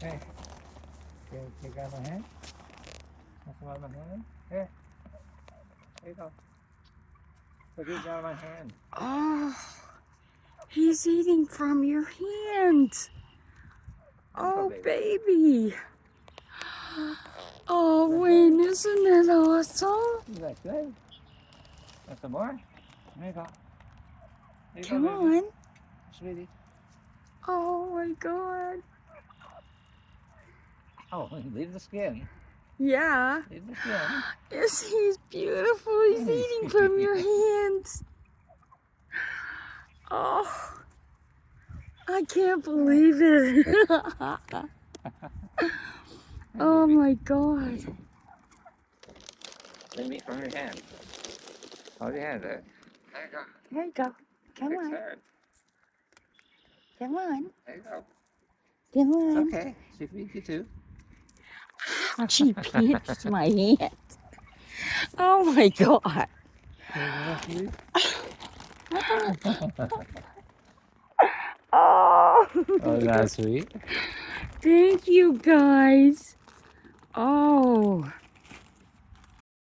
Hey, you got my hand? That's my hand? Here. Here you go. Look, you got my hand. Oh, he's eating from your hand. Oh, baby. Oh, Wayne, isn't that awesome? Is that good? Want some more? There you go. There you Come go, baby. on. Sweetie. Oh, my God. Oh, leave the skin. Yeah. Leave the skin. Yes, he's beautiful. He's eating from your hands. Oh, I can't believe it. Oh, my God. Let me from your hand. Hold your hand there. There you go. There you go. Come Fix on. her. Come on. There you go. Come It's on. okay. She feeds you too. She pinched my hand. Oh, my God. Oh, Oh, that's sweet. thank you guys. Oh.